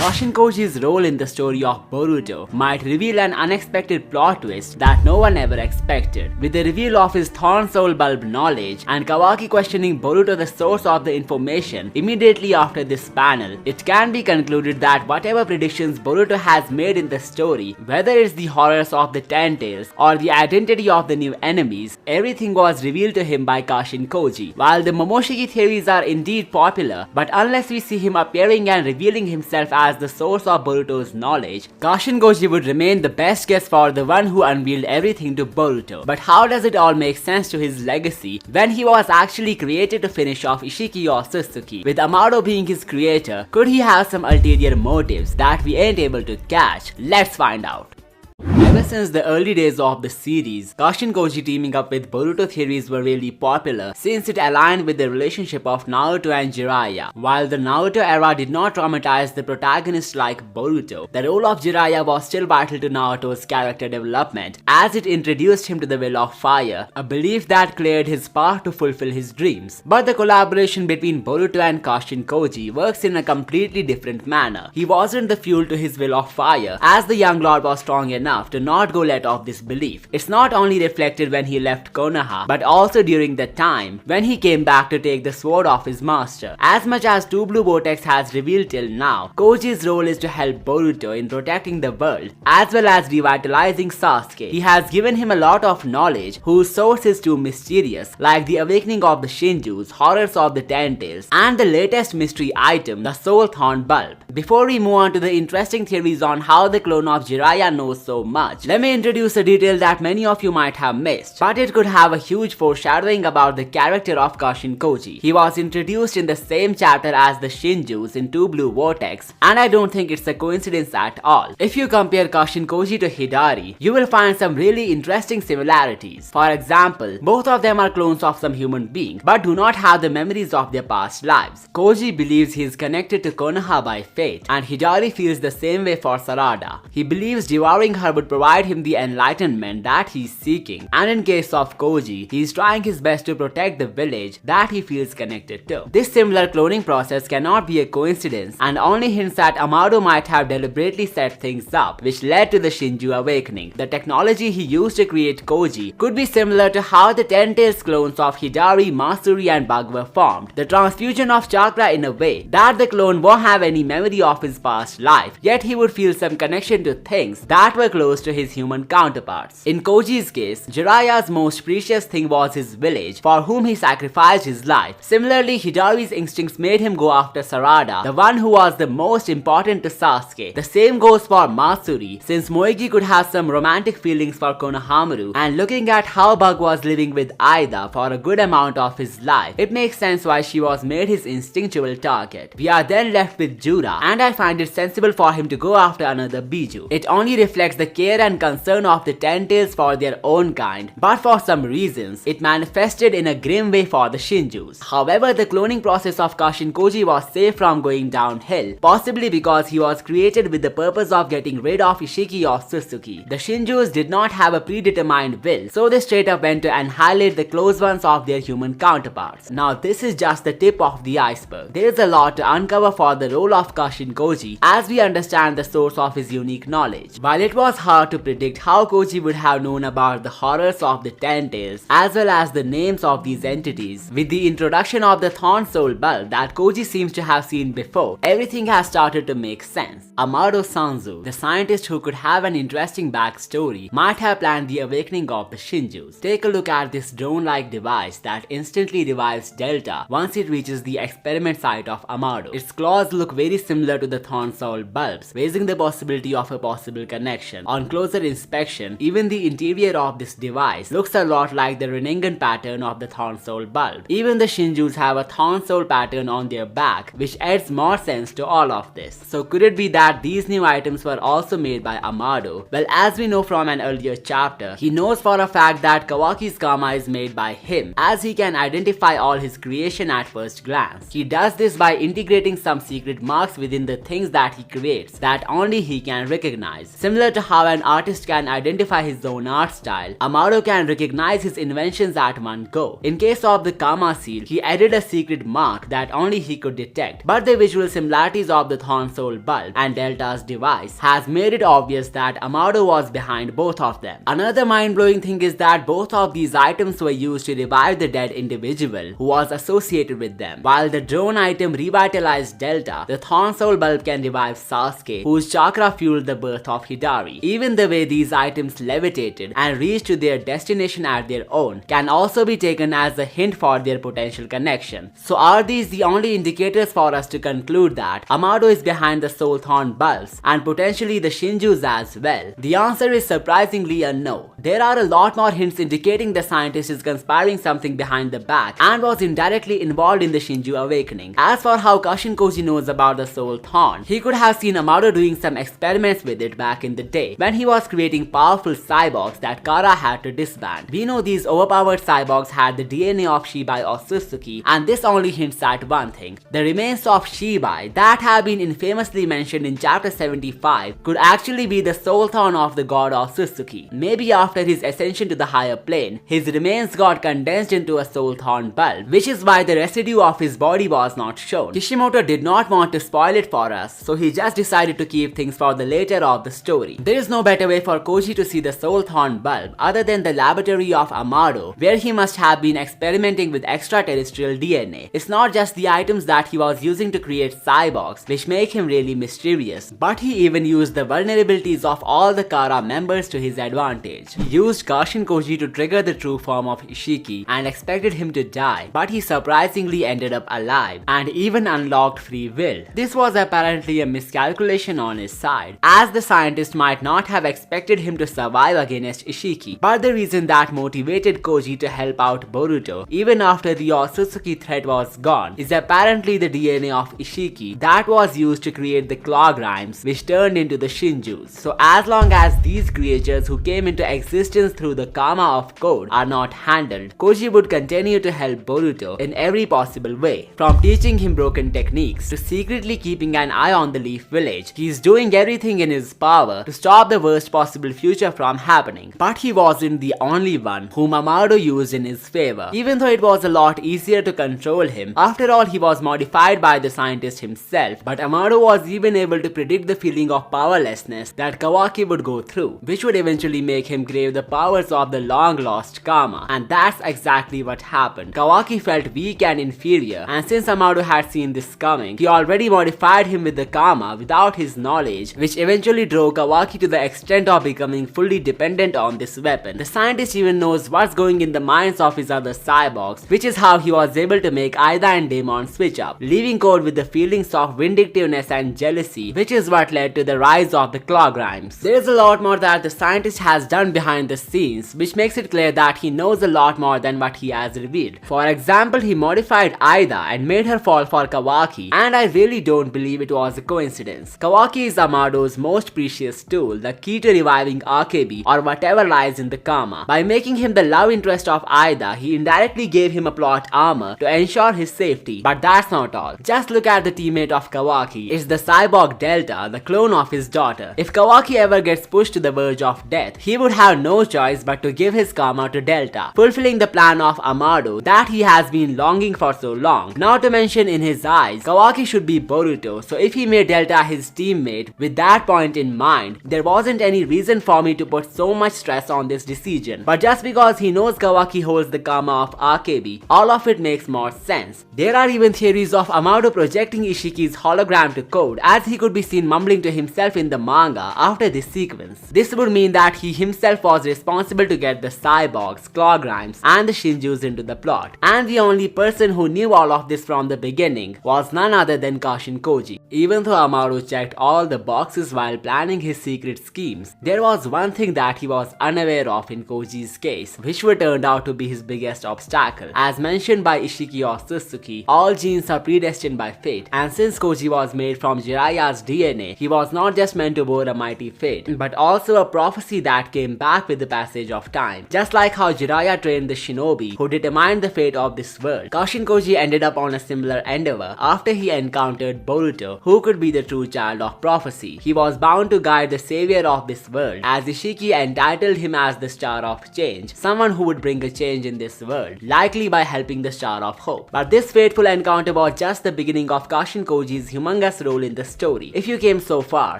Kashin Koji's role in the story of Boruto might reveal an unexpected plot twist that no one ever expected. With the reveal of his Thorn Soul Bulb knowledge and Kawaki questioning Boruto the source of the information immediately after this panel, it can be concluded that whatever predictions Boruto has made in the story, whether it's the horrors of the Ten Tails or the identity of the new enemies, everything was revealed to him by Kashin Koji. While the Momoshiki theories are indeed popular, but unless we see him appearing and revealing himself as the source of Boruto's knowledge, Kashin Koji would remain the best guess for the one who unveiled everything to Boruto. But how does it all make sense to his legacy when he was actually created to finish off Ishiki or Suzuki? With Amado being his creator, could he have some ulterior motives that we ain't able to catch? Let's find out. Ever since the early days of the series, Kashin Koji teaming up with Boruto theories were really popular since it aligned with the relationship of Naruto and Jiraiya. While the Naruto era did not traumatize the protagonist like Boruto, the role of Jiraiya was still vital to Naruto's character development as it introduced him to the will of fire, a belief that cleared his path to fulfill his dreams. But the collaboration between Boruto and Kashin Koji works in a completely different manner. He wasn't the fuel to his will of fire, as the young lord was strong enough to not go let off this belief. It's not only reflected when he left Konoha, but also during the time when he came back to take the sword of his master. As much as Two Blue Vortex has revealed till now, Koji's role is to help Boruto in protecting the world, as well as revitalizing Sasuke. He has given him a lot of knowledge whose source is too mysterious, like the awakening of the Shinjus, horrors of the Ten Tails, and the latest mystery item, the Soul Thorn Bulb. Before we move on to the interesting theories on how the clone of Jiraiya knows so much, let me introduce a detail that many of you might have missed, but it could have a huge foreshadowing about the character of Kashin Koji. He was introduced in the same chapter as the Shinjus in Two Blue Vortex, and I don't think it's a coincidence at all. If you compare Kashin Koji to Hidari, you will find some really interesting similarities. For example, both of them are clones of some human being, but do not have the memories of their past lives. Koji believes he is connected to Konoha by fate, and Hidari feels the same way for Sarada. He believes devouring her would provide him the enlightenment that he's seeking, and in case of Koji, he's trying his best to protect the village that he feels connected to. This similar cloning process cannot be a coincidence and only hints that Amado might have deliberately set things up, which led to the Shinju awakening. The technology he used to create Koji could be similar to how the Ten Tails clones of Hidari, Masuri and Bug were formed. The transfusion of chakra in a way that the clone won't have any memory of his past life, yet he would feel some connection to things that were close to his human counterparts. In Koji's case, Jiraiya's most precious thing was his village, for whom he sacrificed his life. Similarly, Hidari's instincts made him go after Sarada, the one who was the most important to Sasuke. The same goes for Masuri, since Moegi could have some romantic feelings for Konohamaru, and looking at how Bug was living with Aida for a good amount of his life, it makes sense why she was made his instinctual target. We are then left with Jura, and I find it sensible for him to go after another Biju. It only reflects the care and concern of the Ten Tails for their own kind, but for some reasons, it manifested in a grim way for the Shinjus. However, the cloning process of Kashin Koji was safe from going downhill, possibly because he was created with the purpose of getting rid of Ishiki or Suzuki. The Shinjus did not have a predetermined will, so they straight up went to annihilate the close ones of their human counterparts. Now this is just the tip of the iceberg. There is a lot to uncover for the role of Kashin Koji as we understand the source of his unique knowledge. While it was hard to predict how Koji would have known about the horrors of the Ten Tails as well as the names of these entities, with the introduction of the Thorn Soul Bulb that Koji seems to have seen before, everything has started to make sense. Amado Sanzu, the scientist who could have an interesting backstory, might have planned the awakening of the Shinjus. Take a look at this drone-like device that instantly revives Delta once it reaches the experiment site of Amado. Its claws look very similar to the Thorn Soul Bulbs, raising the possibility of a possible connection. On closer inspection, even the interior of this device looks a lot like the Rinnegan pattern of the Thorn Soul Bulb. Even the Shinjus have a Thorn Soul pattern on their back, which adds more sense to all of this. So could it be that these new items were also made by Amado? Well, as we know from an earlier chapter, he knows for a fact that Kawaki's Kama is made by him, as he can identify all his creation at first glance. He does this by integrating some secret marks within the things that he creates that only he can recognize, similar to how how an artist can identify his own art style, Amado can recognize his inventions at one go. In case of the Kama seal, he added a secret mark that only he could detect, but the visual similarities of the Thorn Soul bulb and Delta's device has made it obvious that Amado was behind both of them. Another mind-blowing thing is that both of these items were used to revive the dead individual who was associated with them. While the drone item revitalized Delta, the Thorn Soul bulb can revive Sasuke, whose chakra fueled the birth of Hidari. Even the way these items levitated and reached to their destination at their own can also be taken as a hint for their potential connection. So are these the only indicators for us to conclude that Amado is behind the Soul Thorn bulbs and potentially the Shinjus as well? The answer is surprisingly a no. There are a lot more hints indicating the scientist is conspiring something behind the back and was indirectly involved in the Shinju awakening. As for how Kashin Koji knows about the Soul Thorn, he could have seen Amado doing some experiments with it back in the day when he was creating powerful cyborgs that Kara had to disband. We know these overpowered cyborgs had the DNA of Shibai or Suzuki, and this only hints at one thing. The remains of Shibai that have been infamously mentioned in chapter 75 could actually be the soul thorn of the god of Suzuki. Maybe after his ascension to the higher plane, his remains got condensed into a soul thorn bulb, which is why the residue of his body was not shown. Kishimoto did not want to spoil it for us, so he just decided to keep things for the later of the story. There is no better way for Koji to see the soul thorn bulb other than the laboratory of Amado, where he must have been experimenting with extraterrestrial DNA. It's not just the items that he was using to create cyborgs which make him really mysterious, but he even used the vulnerabilities of all the Kara members to his advantage. He used Kashin Koji to trigger the true form of Ishiki and expected him to die, but he surprisingly ended up alive and even unlocked free will. This was apparently a miscalculation on his side, as the scientist might not have expected him to survive against Ishiki, but the reason that motivated Koji to help out Boruto even after the Otsutsuki threat was gone is apparently the DNA of Ishiki that was used to create the claw grimes which turned into the Shinjus. So as long as these creatures who came into existence through the karma of code are not handled, Koji would continue to help Boruto in every possible way, from teaching him broken techniques to secretly keeping an eye on the Leaf Village. He is doing everything in his power to stop the worst possible future from happening, but he wasn't the only one whom Amado used in his favor. Even though it was a lot easier to control him, after all he was modified by the scientist himself, but Amado was even able to predict the feeling of powerlessness that Kawaki would go through, which would eventually make him crave the powers of the long lost karma, and that's exactly what happened. Kawaki felt weak and inferior, and since Amado had seen this coming, he already modified him with the karma without his knowledge, which eventually drove Kawaki to the extent of becoming fully dependent on this weapon. The scientist even knows what's going in the minds of his other cyborgs, which is how he was able to make Aida and Daemon switch up, leaving Code with the feelings of vindictiveness and jealousy, which is what led to the rise of the claw grimes. There is a lot more that the scientist has done behind the scenes, which makes it clear that he knows a lot more than what he has revealed. For example, he modified Aida and made her fall for Kawaki, and I really don't believe it was a coincidence. Kawaki is Amado's most precious tool, the key to reviving Akebi or whatever lies in the karma. By making him the love interest of Aida, he indirectly gave him a plot armor to ensure his safety. But that's not all. Just look at the teammate of Kawaki. It's the cyborg Delta, the clone of his daughter. If Kawaki ever gets pushed to the verge of death, he would have no choice but to give his karma to Delta, fulfilling the plan of Amado that he has been longing for so long. Not to mention, in his eyes, Kawaki should be Boruto, so if he made Delta his teammate with that point in mind, there wasn't any reason for me to put so much stress on this decision. But just because he knows Kawaki holds the karma of Akebi, all of it makes more sense. There are even theories of Amado projecting Ishiki's hologram to Code, as he could be seen mumbling to himself in the manga after this sequence. This would mean that he himself was responsible to get the cyborgs, claw grimes, and the Shinjus into the plot. And the only person who knew all of this from the beginning was none other than Kashin Koji. Even though Amado checked all the boxes while planning his secret schemes, there was one thing that he was unaware of in Koji's case, which would turn out to be his biggest obstacle. As mentioned by Ishiki or Suzuki, all genes are predestined by fate, and since Koji was made from Jiraiya's DNA, he was not just meant to bore a mighty fate, but also a prophecy that came back with the passage of time. Just like how Jiraiya trained the shinobi who determined the fate of this world, Kashin Koji ended up on a similar endeavor after he encountered Boruto, who could be the true child of prophecy. He was bound to guide the savior of this world, as Ishiki entitled him as the Star of Change, someone who would bring a change in this world, likely by helping the Star of Hope. But this fateful encounter was just the beginning of Kashin Koji's humongous role in the story. If you came so far,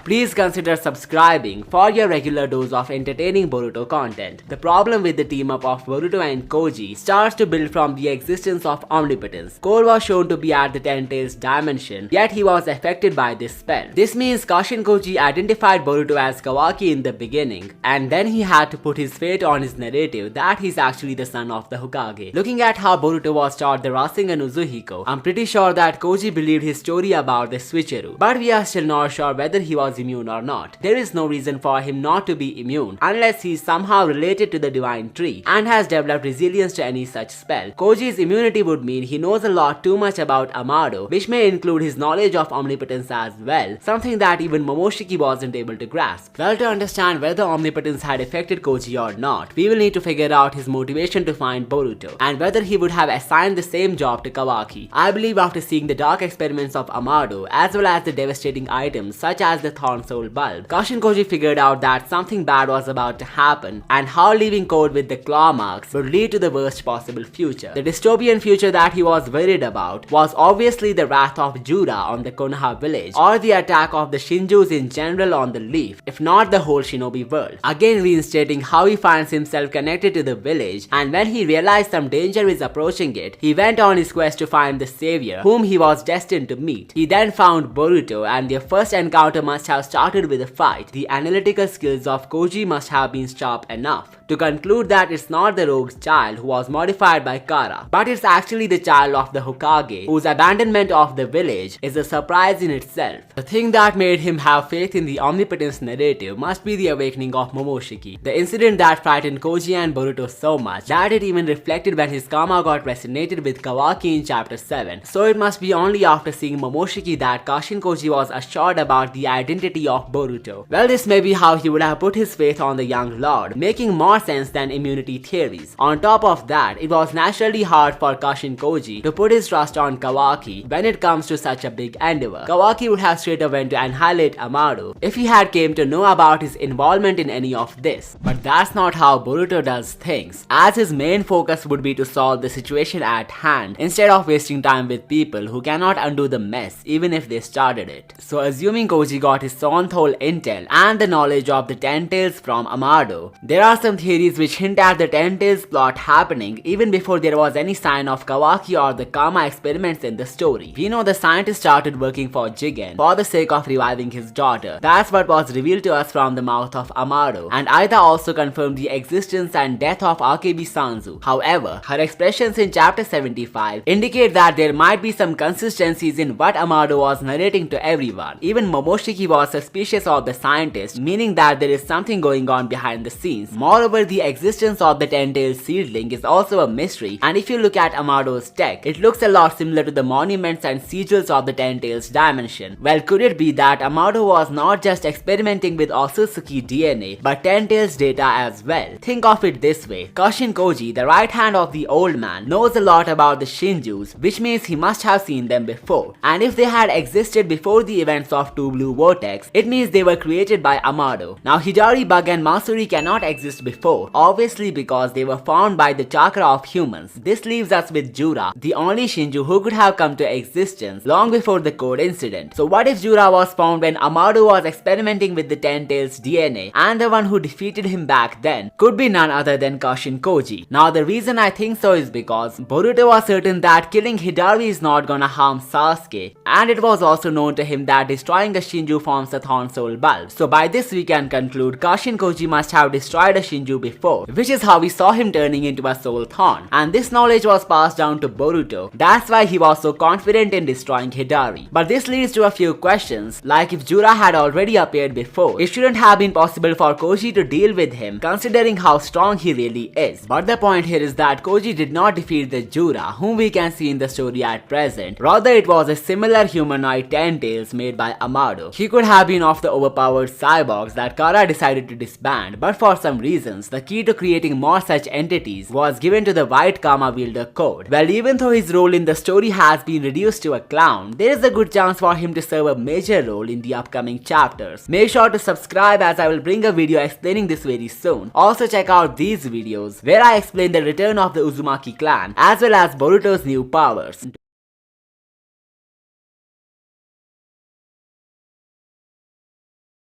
please consider subscribing for your regular dose of entertaining Boruto content. The problem with the team up of Boruto and Koji starts to build from the existence of Omnipotence. Cole was shown to be at the Ten Tails dimension, yet he was affected by this spell. This means Kashin Koji identified Boruto as Kawaki in the beginning, and then he had to put his fate on his narrative that he's actually the son of the Hokage. Looking at how Boruto was taught the Rasengan Uzuhiko, I'm pretty sure that Koji believed his story about the switcheroo, but we are still not sure whether he was immune or not. There is no reason for him not to be immune, unless he is somehow related to the divine tree and has developed resilience to any such spell. Koji's immunity would mean he knows a lot too much about Amado, which may include his knowledge of omnipotence as well, something that even Momoshiki wasn't able to grasp. Well, to understand whether omnipotence had affected Koji or not, we will need to figure out his motivation to find Boruto, and whether he would have assigned the same job to Kawaki. I believe after seeing the dark experiments of Amado, as well as the devastating items such as the thorn soul bulb, Kashin Koji figured out that something bad was about to happen, and how leaving Code with the claw marks would lead to the worst possible future. The dystopian future that he was worried about was obviously the wrath of Jura on the Konoha village, or the attack of the Shinjus in general on the Leaf, if not the whole shinobi world. Again reinstating how he finds himself connected to the village, and when he realized some danger is approaching it, he went on his quest to find the savior, whom he was destined to meet. He then found Boruto, and their first encounter must have started with a fight. The analytical skills of Koji must have been sharp enough to conclude that it's not the rogue's child who was modified by Kara, but it's actually the child of the Hokage, whose abandonment of the village is a surprise in itself. The thing that made him have faith in the omnipotence narrative must be the awakening of Momoshiki, the incident that frightened Koji and Boruto so much that it even reflected when his karma got resonated with Kawaki in chapter 7. So it must be only after seeing Momoshiki that Kashin Koji was assured about the identity of Boruto. Well, this may be how he would have put his faith on the young lord, making more sense than immunity theories. On top of that, it was naturally hard for Kashin Koji to put his trust on Kawaki when it comes to such a big endeavor. Kawaki would have straight away to annihilate Amado if he had came to know about his involvement in any of this. But that's not how Boruto does things, as his main focus would be to solve the situation at hand instead of wasting time with people who cannot undo the mess even if they started it. So assuming Koji got his Sonthol intel and the knowledge of the Ten Tails from Amado, there are some theories which hint at the Ten Tails plot happening even before there was any sign of Kawaki or the karma experiments in the story. We know the scientist started working for Jigen for the sake of reviving his daughter. That's what was revealed to us from the mouth of Amado, and Aida also confirmed the existence and death of Akebi Sanzu. However, her expressions in chapter 75 indicate that there might be some consistencies in what Amado was narrating to everyone. Even Momoshiki was suspicious of the scientist, meaning that there is something going on behind the scenes. Moreover, the existence of the Ten-tailed seedling is also a mystery, and if you look at Amado's tech, it looks a lot similar to the monuments and sigils of the Ten-tails dimension. Well, could it be that Amado was not just experimenting with Otsutsuki DNA, but Ten-tails data as well? Think of it this way: Kashin Koji, the right hand of the old man, knows a lot about the Shinjus, which means he must have seen them before. And if they had existed before the events of Two Blue Vortex, it means they were created by Amado. Now Hidari Bug and Masuri cannot exist before, obviously because they were formed by the chakra of humans. This leaves us with Jura, the only Shinju who could have come to existence long before the code incident. So what if Jura was formed when Amado was experimenting with the Ten-tails DNA, and the one who defeated him back then could be none other than Kashin Koji? Now the reason I think so is because Boruto was certain that killing Hidari is not gonna harm Sasuke, and it was also known to him that destroying a Shinju forms a thorn soul bulb. So by this we can conclude Kashin Koji must have destroyed a Shinju before, which is how we saw him turning into a soul thorn, and this knowledge was passed down to Boruto. That's why he was so confident in destroying Hidari. But this leads to a few questions, like if Jura had already appeared before, it shouldn't have been possible for Koji to deal with him considering how strong he really is. But the point here is that Koji did not defeat the Jura whom we can see in the story at present. Rather, it was a similar humanoid Ten-tails made by Amado. He could have been of the overpowered cyborgs that Kara decided to disband, but for some reason Omnipotence, the key to creating more such entities, was given to the White Karma Wielder Code. Well, even though his role in the story has been reduced to a clown, there is a good chance for him to serve a major role in the upcoming chapters. Make sure to subscribe as I will bring a video explaining this very soon. Also check out these videos where I explain the return of the Uzumaki clan as well as Boruto's new powers.